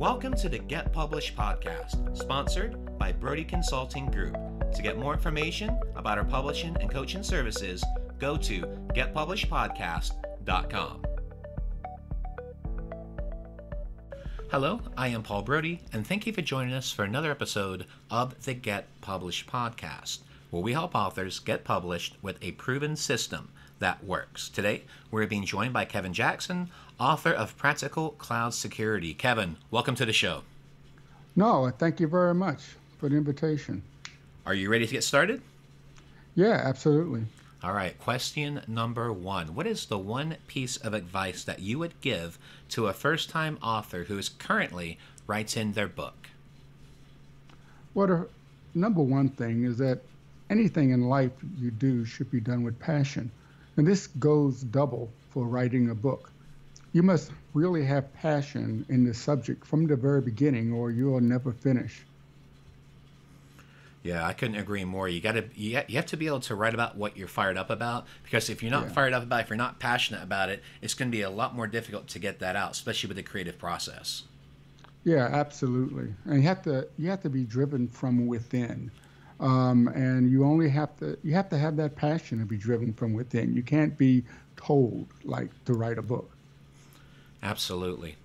Welcome to the Get Published podcast, sponsored by Brody Consulting Group. To get more information about our publishing and coaching services, go to getpublishedpodcast.com. Hello, I am Paul Brody, and thank you for joining us for another episode of the Get Published podcast, where we help authors get published with a proven system that works. Today, we're being joined by Kevin Jackson, author of Practical Cloud Security. Kevin, welcome to the show. No, thank you very much for the invitation. Are you ready to get started? Yeah, absolutely. All right, question number one. What is the one piece of advice that you would give to a first-time author who is currently writing their book? Well, the number one thing is that anything in life you do should be done with passion. And this goes double for writing a book. You must really have passion in the subject from the very beginning, or you'll never finish. Yeah, I couldn't agree more. You have to be able to write about what you're fired up about, because if you're not fired up about it, if you're not passionate about it, it's going to be a lot more difficult to get that out, especially with the creative process. Yeah, absolutely. And you have to be driven from within. And you have to have that passion to be driven from within. You can't be told to write a book. Absolutely.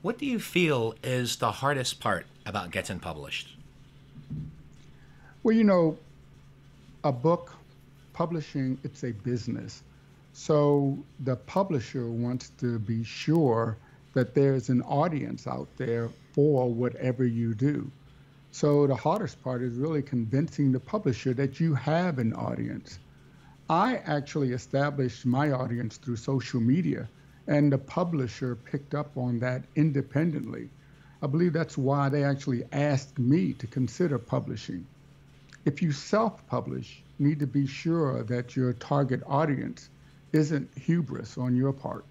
What do you feel is the hardest part about getting published? Well, a book publishing, it's a business. So the publisher wants to be sure that there's an audience out there for whatever you do. So the hardest part is really convincing the publisher that you have an audience. I actually established my audience through social media, and the publisher picked up on that independently. I believe that's why they actually asked me to consider publishing. If you self-publish, you need to be sure that your target audience isn't hubris on your part.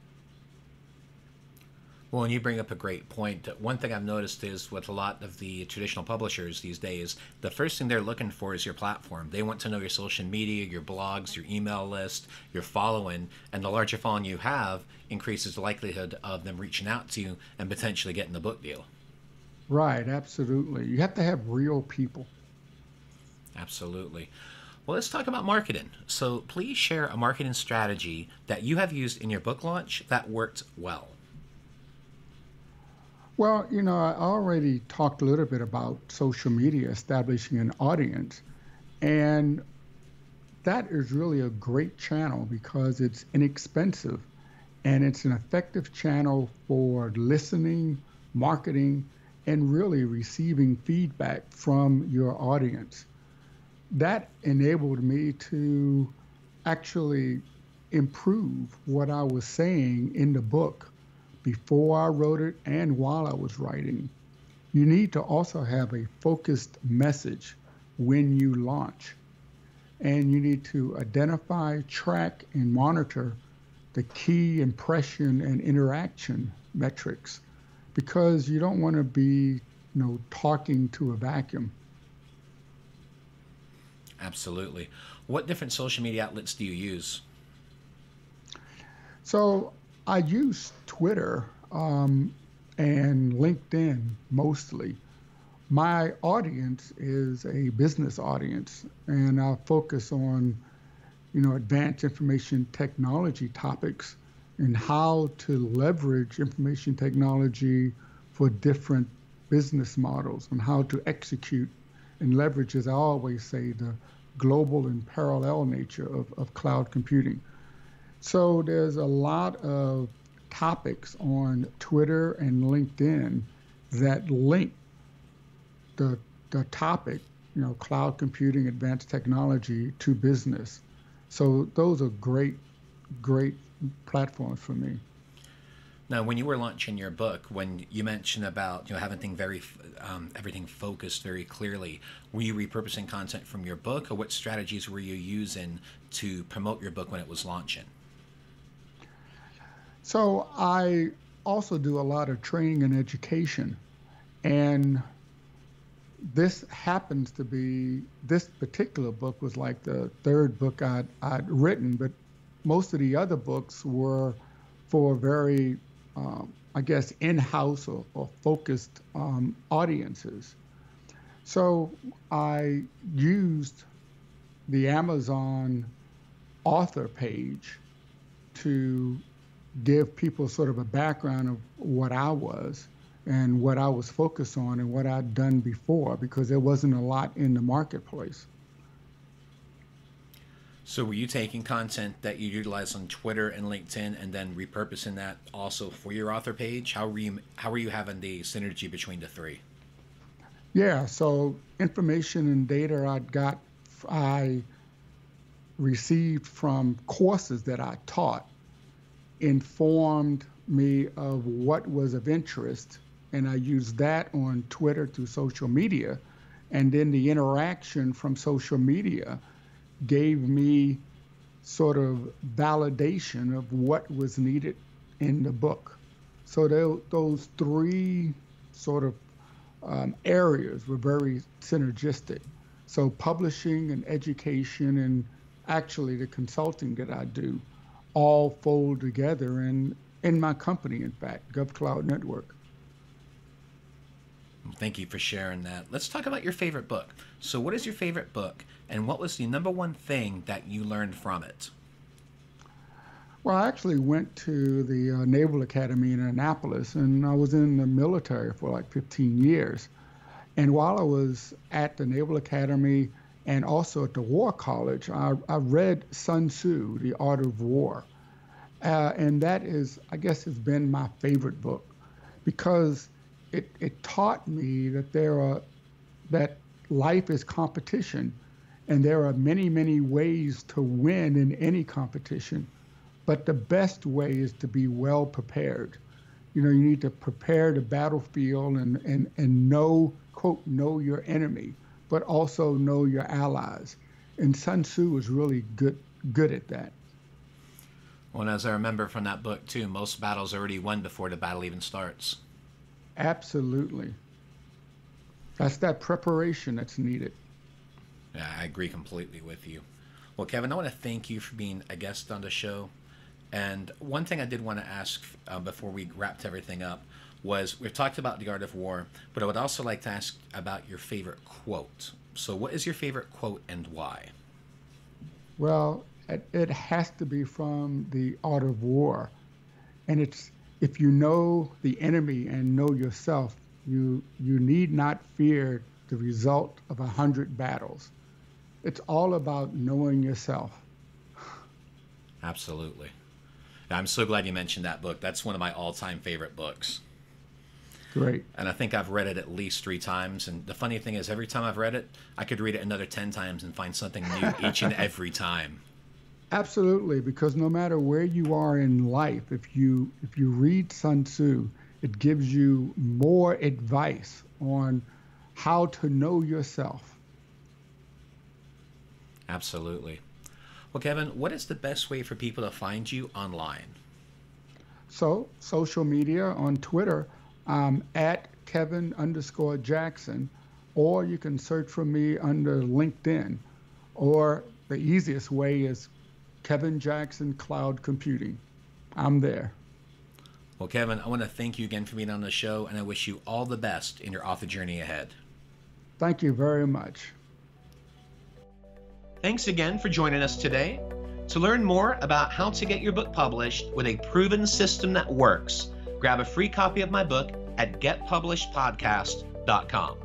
Well, and you bring up a great point. One thing I've noticed is with a lot of the traditional publishers these days, the first thing they're looking for is your platform. They want to know your social media, your blogs, your email list, your following, and the larger following you have increases the likelihood of them reaching out to you and potentially getting the book deal. Right, absolutely. You have to have real people. Absolutely. Well, let's talk about marketing. So please share a marketing strategy that you have used in your book launch that worked well. Well, I already talked a little bit about social media, establishing an audience, and that is really a great channel because it's inexpensive and it's an effective channel for listening, marketing, and really receiving feedback from your audience. That enabled me to actually improve what I was saying in the book before I wrote it and while I was writing. You need to also have a focused message when you launch. And you need to identify, track, and monitor the key impression and interaction metrics, because you don't want to be, talking to a vacuum. Absolutely. What different social media outlets do you use? So I use Twitter and LinkedIn mostly. My audience is a business audience, and I focus on, advanced information technology topics and how to leverage information technology for different business models and how to execute and leverage, as I always say, the global and parallel nature of cloud computing. So there's a lot of topics on Twitter and LinkedIn that link the topic, cloud computing, advanced technology, to business. So those are great platforms for me. Now, when you were launching your book, when you mentioned about having everything focused very clearly, were you repurposing content from your book, or what strategies were you using to promote your book when it was launching? So I also do a lot of training and education, and this happens to be, this particular book was like the third book I'd written, but most of the other books were for very I guess, in-house or focused audiences. So I used the Amazon author page to give people sort of a background of what I was and what I was focused on and what I'd done before, because there wasn't a lot in the marketplace. So were you taking content that you utilized on Twitter and LinkedIn and then repurposing that also for your author page? How were you having the synergy between the three? Yeah, so information and data I received from courses that I taught informed me of what was of interest, and I used that on Twitter through social media, and then the interaction from social media gave me sort of validation of what was needed in the book. So those three sort of areas were very synergistic. So publishing and education and actually the consulting that I do all fold together in my company, in fact, GovCloud Network. Thank you for sharing that. Let's talk about your favorite book. So what is your favorite book, and what was the number one thing that you learned from it? Well, I actually went to the Naval Academy in Annapolis, and I was in the military for like 15 years. And while I was at the Naval Academy and also at the War College, I read Sun Tzu, The Art of War. And that is, I guess, has been my favorite book, because it taught me that life is competition, and there are many, many ways to win in any competition. But the best way is to be well prepared. You need to prepare the battlefield and know, quote, know your enemy, but also know your allies. And Sun Tzu was really good at that. Well, and as I remember from that book too, most battles are already won before the battle even starts. Absolutely. That's that preparation that's needed. Yeah, I agree completely with you. Well, Kevin, I want to thank you for being a guest on the show. And one thing I did want to ask before we wrapped everything up was, we've talked about the art of war, but I would also like to ask about your favorite quote. So what is your favorite quote and why? Well, it has to be from the art of war. And it's, if you know the enemy and know yourself, you need not fear the result of 100 battles. It's all about knowing yourself. Absolutely. I'm so glad you mentioned that book. That's one of my all-time favorite books. Great. And I think I've read it at least 3 times. And the funny thing is, every time I've read it, I could read it another 10 times and find something new each and every time. Absolutely, because no matter where you are in life, if you read Sun Tzu, it gives you more advice on how to know yourself. Absolutely. Well, Kevin, what is the best way for people to find you online? So, social media on Twitter, at Kevin_Jackson, or you can search for me under LinkedIn, or the easiest way is Kevin Jackson Cloud Computing. I'm there. Well, Kevin, I want to thank you again for being on the show, and I wish you all the best in your author journey ahead. Thank you very much. Thanks again for joining us today. To learn more about how to get your book published with a proven system that works, grab a free copy of my book at getpublishedpodcast.com.